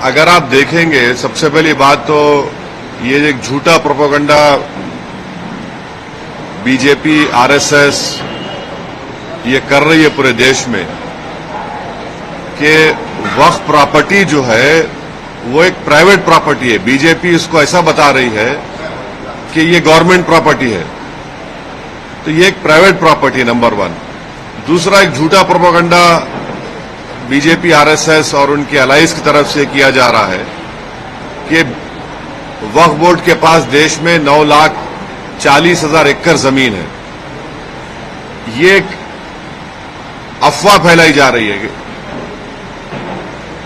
अगर आप देखेंगे, सबसे पहली बात तो ये एक झूठा प्रोपेगेंडा बीजेपी, आरएसएस ये कर रही है पूरे देश में कि वक्फ प्रॉपर्टी जो है वो एक प्राइवेट प्रॉपर्टी है। बीजेपी इसको ऐसा बता रही है कि ये गवर्नमेंट प्रॉपर्टी है, तो ये एक प्राइवेट प्रॉपर्टी है, नंबर वन। दूसरा, एक झूठा प्रोपेगेंडा बीजेपी, आरएसएस और उनके अलाइज की तरफ से किया जा रहा है कि वक्फ बोर्ड के पास देश में 9,40,000 एकड़ जमीन है। ये एक अफवाह फैलाई जा रही है कि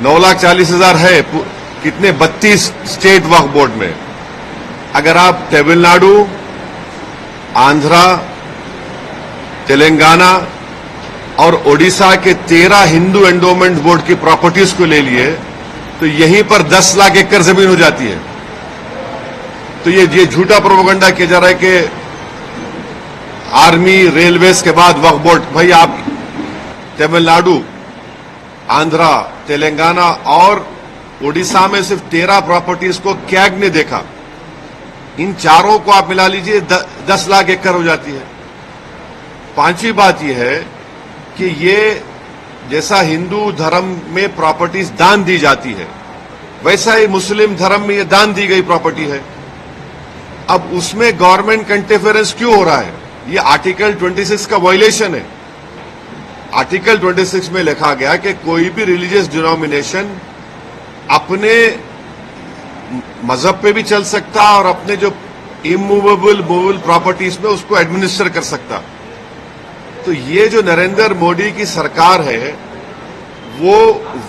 9,40,000 है। कितने? 32 स्टेट वक्फ बोर्ड में। अगर आप तमिलनाडु, आंध्रा, तेलंगाना और ओडिशा के 13 हिंदू एंडोमेंट बोर्ड की प्रॉपर्टीज को ले लिए तो यहीं पर 10 लाख एकड़ जमीन हो जाती है। तो ये झूठा प्रोपेगेंडा किया जा रहा है कि आर्मी, रेलवेज के बाद वक्फ बोर्ड। भाई, आप तमिलनाडु, आंध्रा, तेलंगाना और ओडिशा में सिर्फ 13 प्रॉपर्टीज को कैग ने देखा। इन चारों को आप मिला लीजिए, 10 लाख एकड़ हो जाती है। पांचवी बात यह है कि ये जैसा हिंदू धर्म में प्रॉपर्टीज दान दी जाती है, वैसा ही मुस्लिम धर्म में ये दान दी गई प्रॉपर्टी है। अब उसमें गवर्नमेंट इंटरफेरेंस क्यों हो रहा है? ये आर्टिकल 26 का वायलेशन है। आर्टिकल 26 में लिखा गया कि कोई भी रिलीजियस डिनोमिनेशन अपने मजहब पे भी चल सकता और अपने जो इमूवेबल, मूवेबल प्रॉपर्टीज में उसको एडमिनिस्टर कर सकता। तो ये जो नरेंद्र मोदी की सरकार है वो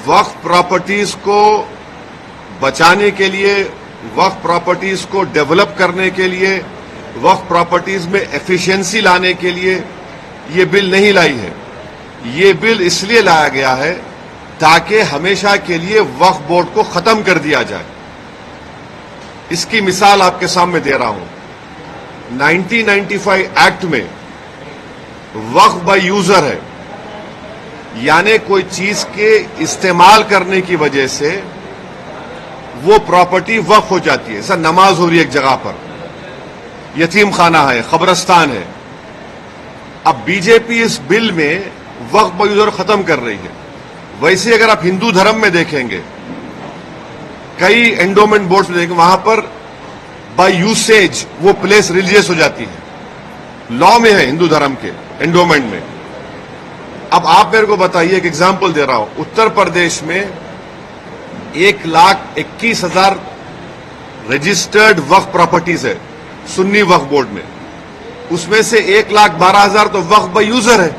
वक्फ प्रॉपर्टीज को बचाने के लिए, वक्फ प्रॉपर्टीज को डेवलप करने के लिए, वक्फ प्रॉपर्टीज में एफिशिएंसी लाने के लिए ये बिल नहीं लाई है। ये बिल इसलिए लाया गया है ताकि हमेशा के लिए वक्फ बोर्ड को खत्म कर दिया जाए। इसकी मिसाल आपके सामने दे रहा हूं। 1995 एक्ट में वक्फ बाय यूजर है, यानी कोई चीज के इस्तेमाल करने की वजह से वो प्रॉपर्टी वक्फ हो जाती है। सर, नमाज हो रही है एक जगह पर, यतीम खाना है, कब्रिस्तान है। अब बीजेपी इस बिल में वक्फ बाय यूजर खत्म कर रही है। वैसे अगर आप हिंदू धर्म में देखेंगे, कई एंडोमेंट बोर्ड्स में देखेंगे, वहां पर बाय यूसेज वो प्लेस रिलीजियस हो जाती है। लॉ में है हिंदू धर्म के एंडोमेंट में। अब आप मेरे को बताइए, एक एग्जांपल दे रहा हूं। उत्तर प्रदेश में 1,21,000 रजिस्टर्ड वक्फ प्रॉपर्टीज है सुन्नी वक्फ बोर्ड में। उसमें से 1,12,000 तो वक्फ बाय यूजर है।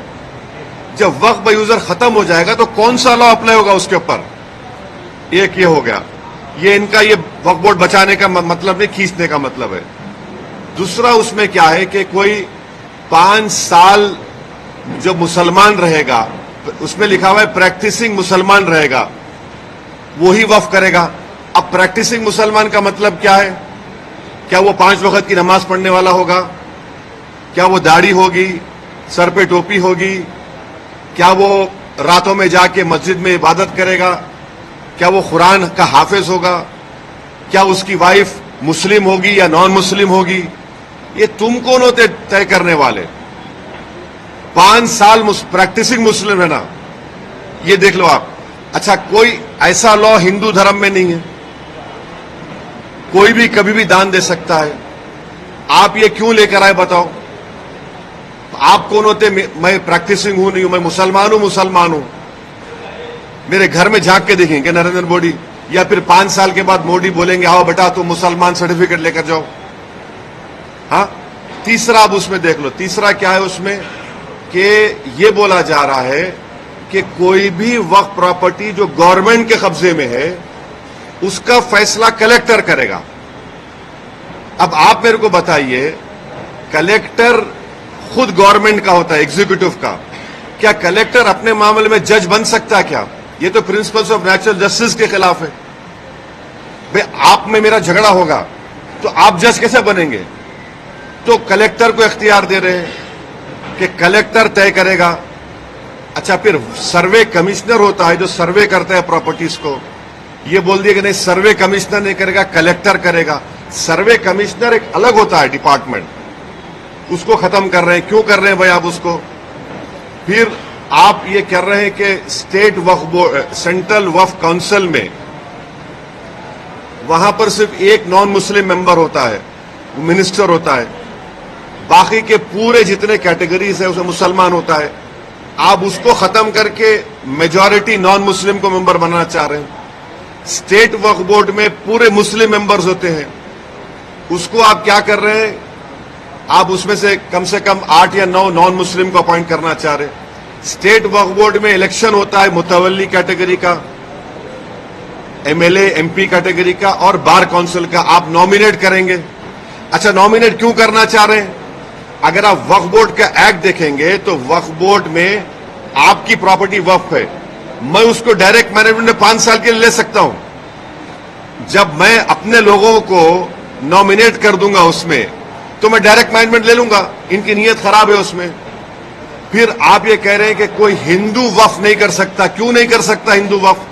जब वक्फ बाय यूजर खत्म हो जाएगा तो कौन सा लॉ अप्लाई होगा उसके ऊपर? एक ये हो गया। ये इनका ये वक्फ बोर्ड बचाने का मतलब नहीं, खींचने का मतलब है। दूसरा उसमें क्या है कि कोई 5 साल जो मुसलमान रहेगा, उसमें लिखा हुआ है प्रैक्टिसिंग मुसलमान रहेगा, वो ही वक्फ करेगा। अब प्रैक्टिसिंग मुसलमान का मतलब क्या है? क्या वो 5 वक्त की नमाज पढ़ने वाला होगा? क्या वो दाढ़ी होगी, सर पे टोपी होगी? क्या वो रातों में जाके मस्जिद में इबादत करेगा? क्या वो कुरान का हाफिज होगा? क्या उसकी वाइफ मुस्लिम होगी या नॉन मुस्लिम होगी? ये तुम कौन होते तय करने वाले? 5 साल प्रैक्टिसिंग मुस्लिम है ना, ये देख लो आप। अच्छा, कोई ऐसा लॉ हिंदू धर्म में नहीं है। कोई भी कभी भी दान दे सकता है। आप ये क्यों लेकर आए बताओ? आप कौन होते? मैं प्रैक्टिसिंग हूं, नहीं हूं, मैं मुसलमान हूं। मेरे घर में झांक के देखेंगे नरेंद्र मोदी, या फिर 5 साल के बाद मोदी बोलेंगे आओ बेटा तुम मुसलमान सर्टिफिकेट लेकर जाओ। हाँ, तीसरा अब उसमें देख लो। तीसरा क्या है उसमें कि ये बोला जा रहा है कि कोई भी वक्फ प्रॉपर्टी जो गवर्नमेंट के कब्जे में है उसका फैसला कलेक्टर करेगा। अब आप मेरे को बताइए, कलेक्टर खुद गवर्नमेंट का होता है, एग्जीक्यूटिव का। क्या कलेक्टर अपने मामले में जज बन सकता है क्या? ये तो प्रिंसिपल्स ऑफ नेचुरल जस्टिस के खिलाफ है। भाई, आप में मेरा झगड़ा होगा तो आप जज कैसे बनेंगे? तो कलेक्टर को इख्तियार दे रहे हैं कि कलेक्टर तय करेगा। अच्छा, फिर सर्वे कमिश्नर होता है जो सर्वे करता है प्रॉपर्टीज को, ये बोल दिया कि नहीं सर्वे कमिश्नर नहीं करेगा, कलेक्टर करेगा। सर्वे कमिश्नर एक अलग होता है डिपार्टमेंट, उसको खत्म कर रहे हैं। क्यों कर रहे हैं भाई आप उसको? फिर आप ये कर रहे हैं कि स्टेट वक्फ बोर्ड, सेंट्रल वक्फ काउंसिल में वहां पर सिर्फ एक नॉन मुस्लिम मेंबर होता है, वो मिनिस्टर होता है, बाकी के पूरे जितने कैटेगरीज है उसमें मुसलमान होता है। आप उसको खत्म करके मेजॉरिटी नॉन मुस्लिम को मेंबर बनाना चाह रहे हैं। स्टेट वक्फ बोर्ड में पूरे मुस्लिम मेंबर्स होते हैं, उसको आप क्या कर रहे हैं? आप उसमें से कम 8 या 9 नॉन मुस्लिम को अपॉइंट करना चाह रहे हैं। स्टेट वक्फ बोर्ड में इलेक्शन होता है मुतवल्ली कैटेगरी का, एमएलए एमपी कैटेगरी का और बार काउंसिल का, आप नॉमिनेट करेंगे। अच्छा, नॉमिनेट क्यों करना चाह रहे हैं? अगर आप वक्फ बोर्ड का एक्ट देखेंगे तो वक्फ बोर्ड में आपकी प्रॉपर्टी वक्फ है, मैं उसको डायरेक्ट मैनेजमेंट में 5 साल के लिए ले सकता हूं। जब मैं अपने लोगों को नॉमिनेट कर दूंगा उसमें, तो मैं डायरेक्ट मैनेजमेंट ले लूंगा। इनकी नीयत खराब है उसमें। फिर आप ये कह रहे हैं कि कोई हिंदू वक्फ नहीं कर सकता। क्यों नहीं कर सकता हिंदू वक्फ?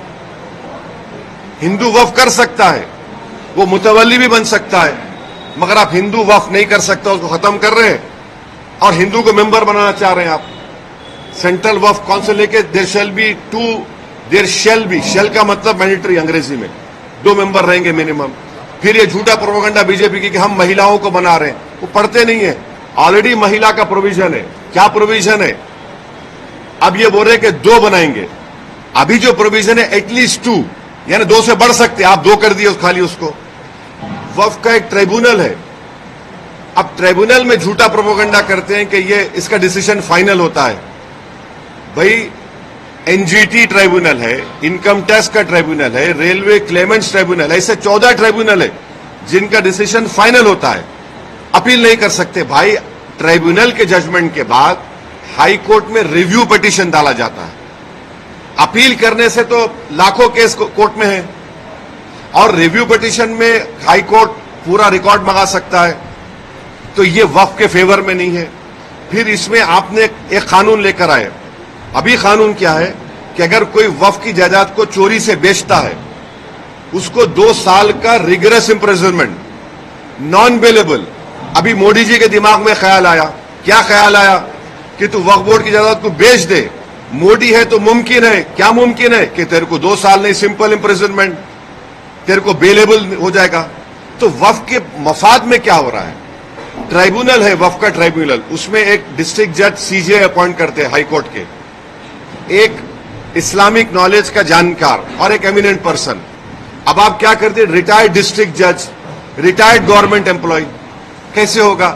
हिंदू वक्फ कर सकता है, वो मुतवल्ली भी बन सकता है, मगर आप हिंदू वक्फ नहीं कर सकता, उसको खत्म कर रहे हैं और हिंदू को मेंबर बनाना चाह रहे हैं आप। सेंट्रल वक्फ काउंसिल लेके देयर शैल बी, शेल का मतलब मैंडेटरी अंग्रेजी में, 2 मेंबर रहेंगे मिनिमम। फिर ये झूठा प्रोपेगेंडा बीजेपी की कि हम महिलाओं को बना रहे हैं, वो पढ़ते नहीं है। ऑलरेडी महिला का प्रोविजन है। क्या प्रोविजन है? अब ये बोल रहे कि 2 बनाएंगे। अभी जो प्रोविजन है एटलीस्ट 2, यानी 2 से बढ़ सकते, आप 2 कर दिए खाली उसको। वक्फ का एक ट्राइब्यूनल है। अब ट्राइब्यूनल में झूठा प्रोपेगेंडा करते हैं कि ये इसका डिसीजन फाइनल होता है। भाई एनजीटी ट्राइब्यूनल है, इनकम टैक्स का ट्राइब्यूनल है, रेलवे क्लेमेंट्स ट्राइब्यूनल है, ऐसे 14 ट्राइब्यूनल है जिनका डिसीजन फाइनल होता है। अपील नहीं कर सकते। भाई ट्राइब्यूनल के जजमेंट के बाद हाई कोर्ट में रिव्यू पिटीशन डाला जाता है। अपील करने से तो लाखों केस कोर्ट में है, और रिव्यू पिटीशन में हाई कोर्ट पूरा रिकॉर्ड मंगा सकता है। तो ये वक्फ के फेवर में नहीं है। फिर इसमें आपने एक कानून लेकर आए। अभी कानून क्या है कि अगर कोई वक्फ की जायदाद को चोरी से बेचता है, उसको 2 साल का रिगरस इंप्रिजनमेंट, नॉन बेलेबल। अभी मोदी जी के दिमाग में ख्याल आया, क्या ख्याल आया? कि तू वक्फ बोर्ड की जायदाद को बेच दे। मोदी है तो मुमकिन है, क्या मुमकिन है? कि तेरे को 2 साल नहीं, सिंपल इंप्रिजनमेंट, तेरे को बेलेबल हो जाएगा। तो वक्फ के मफाद में क्या हो रहा है? ट्राइब्यूनल है वक्फ का ट्राइब्यूनल, उसमें एक डिस्ट्रिक्ट जज सीजे अपॉइंट करते हैं हाई कोर्ट के, एक इस्लामिक नॉलेज का जानकार और एक एमिनेंट पर्सन। अब आप क्या करते हैं? रिटायर्ड डिस्ट्रिक्ट जज, रिटायर्ड गवर्नमेंट एम्प्लॉय, कैसे होगा?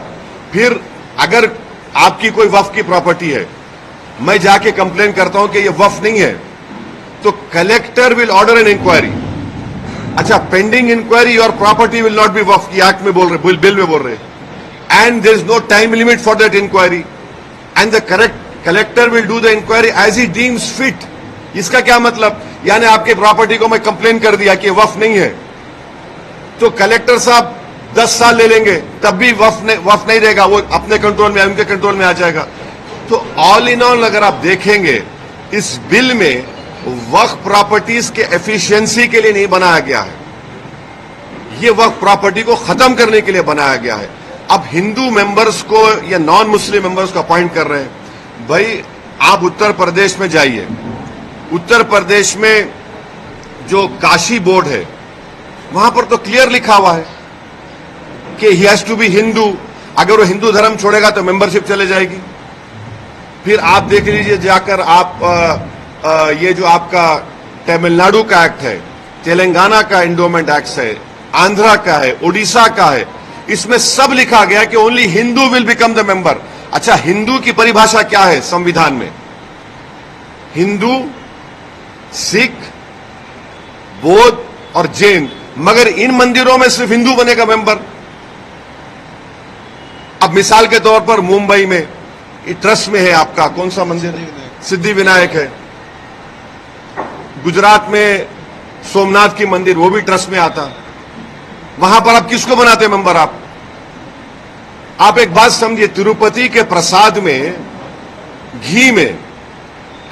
फिर अगर आपकी कोई वक्फ की प्रॉपर्टी है, मैं जाके कंप्लेन करता हूं कि ये वक्फ नहीं है, तो collector will order an inquiry. अच्छा, पेंडिंग इंक्वायरी और प्रॉपर्टी विल नॉट बी वक्फ की एक्ट में बोल रहे, बिल में बोल रहे, and there is no time limit for that inquiry, and the collector will do the inquiry as he deems fit. इसका क्या मतलब? यानी आपके प्रॉपर्टी को मैं कंप्लेन कर दिया कि वक्फ नहीं है, तो कलेक्टर साहब 10 साल ले लेंगे, तब भी वक्फ नहीं रहेगा, वो अपने कंट्रोल में, उनके कंट्रोल में आ जाएगा। तो ऑल इन ऑल अगर आप देखेंगे, इस बिल में वक्फ प्रॉपर्टीज के एफिशिएंसी के लिए नहीं बनाया गया है, ये वक्फ प्रॉपर्टी को खत्म करने के लिए बनाया गया है। अब हिंदू मेंबर्स को या नॉन मुस्लिम मेंबर्स को अपॉइंट कर रहे हैं। भाई आप उत्तर प्रदेश में जाइए, उत्तर प्रदेश में जो काशी बोर्ड है, वहां पर तो क्लियर लिखा हुआ है कि he has to be Hindu. अगर वो हिंदू धर्म छोड़ेगा तो मेंबरशिप चले जाएगी। फिर आप देख लीजिए जाकर, आप ये जो आपका तमिलनाडु का एक्ट है, तेलंगाना का एंडोमेंट एक्ट है, आंध्रा का है, उड़ीसा का है, इसमें सब लिखा गया कि only Hindu will become the member. अच्छा, हिंदू की परिभाषा क्या है संविधान में? हिंदू, सिख, बौद्ध और जैन, मगर इन मंदिरों में सिर्फ हिंदू बनेगा मेंबर। अब मिसाल के तौर पर मुंबई में ट्रस्ट में है आपका कौन सा मंदिर? सिद्धि विनायक है। गुजरात में सोमनाथ की मंदिर, वो भी ट्रस्ट में आता। वहां पर आप किसको बनाते हैं मेंबर? आप एक बात समझिए, तिरुपति के प्रसाद में घी में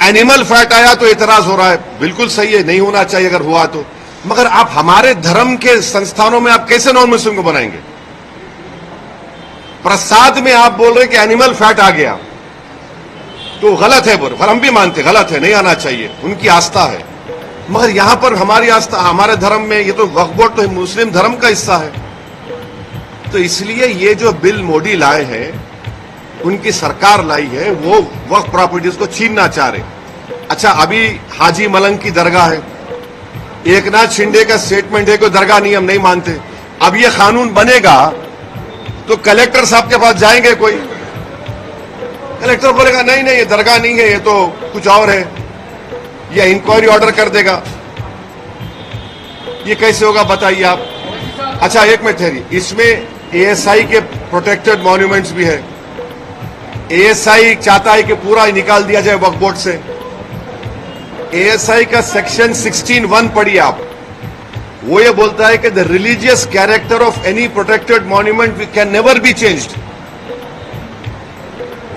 एनिमल फैट आया तो एतराज हो रहा है, बिल्कुल सही है, नहीं होना चाहिए अगर हुआ तो। मगर आप हमारे धर्म के संस्थानों में आप कैसे नॉन मुस्लिम को बनाएंगे? प्रसाद में आप बोल रहे कि एनिमल फैट आ गया, तो गलत है, पर हम भी मानते गलत है, नहीं आना चाहिए, उनकी आस्था है। मगर यहां पर हमारी आस्था, हमारे धर्म में ये तो वक्फ बोर्ड तो मुस्लिम धर्म का हिस्सा है। तो इसलिए ये जो बिल मोदी लाए हैं, उनकी सरकार लाई है, वो वक्फ प्रॉपर्टीज को छीनना चाह रहे। अच्छा, अभी हाजी मलंग की दरगाह है, एकनाथ शिंदे का स्टेटमेंट है कि दरगाह नहीं, हम नहीं मानते। अब ये कानून बनेगा तो कलेक्टर साहब के पास जाएंगे, कोई कलेक्टर बोलेगा नहीं नहीं ये दरगाह नहीं है, ये तो कुछ और है, या इंक्वायरी ऑर्डर कर देगा। ये कैसे होगा बताइए आप? अच्छा, एक मिनट ठहरिए, इसमें एएसआई के प्रोटेक्टेड मॉन्यूमेंट्स भी है। एएसआई चाहता है कि पूरा निकाल दिया जाए वक्फ बोर्ड से। एएसआई का सेक्शन 16(1) पढ़िए आप, वो ये बोलता है कि the religious character of any protected monument can never be changed.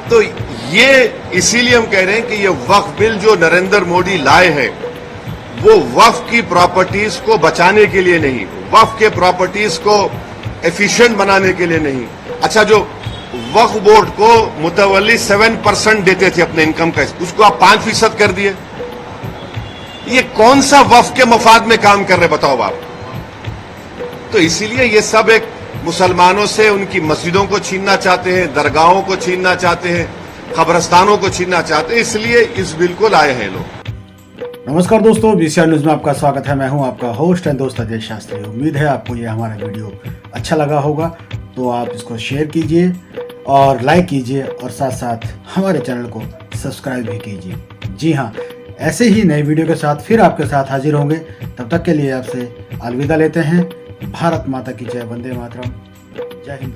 तो ये इसीलिए हम कह रहे हैं कि ये वक्फ बिल जो नरेंद्र मोदी लाए हैं, वो वक्फ की प्रॉपर्टीज को बचाने के लिए नहीं, वक्फ के प्रॉपर्टीज को एफिशिएंट बनाने के लिए नहीं। अच्छा, जो वक्फ बोर्ड को मुतवल्ली 7% देते थे अपने इनकम का, उसको आप 5% कर दिए। ये कौन सा वक्फ के मफाद में काम कर रहे बताओ आप? तो इसीलिए ये सब एक मुसलमानों से उनकी मस्जिदों को छीनना चाहते हैं, दरगाहों को छीनना चाहते हैं, कब्रस्तानों को छीनना चाहते हैं, इसलिए इस बिल को लाए हैं लोग। नमस्कार दोस्तों, बीसीआर न्यूज में आपका स्वागत है। मैं हूं आपका होस्ट एंड दोस्त अजय शास्त्री। उम्मीद है आपको ये हमारा वीडियो अच्छा लगा होगा, तो आप इसको शेयर कीजिए और लाइक कीजिए और साथ साथ हमारे चैनल को सब्सक्राइब भी कीजिए। जी हाँ, ऐसे ही नए वीडियो के साथ फिर आपके साथ हाजिर होंगे। तब तक के लिए आपसे अलविदा लेते हैं। भारत माता की जय, वंदे मातरम, जय हिंद।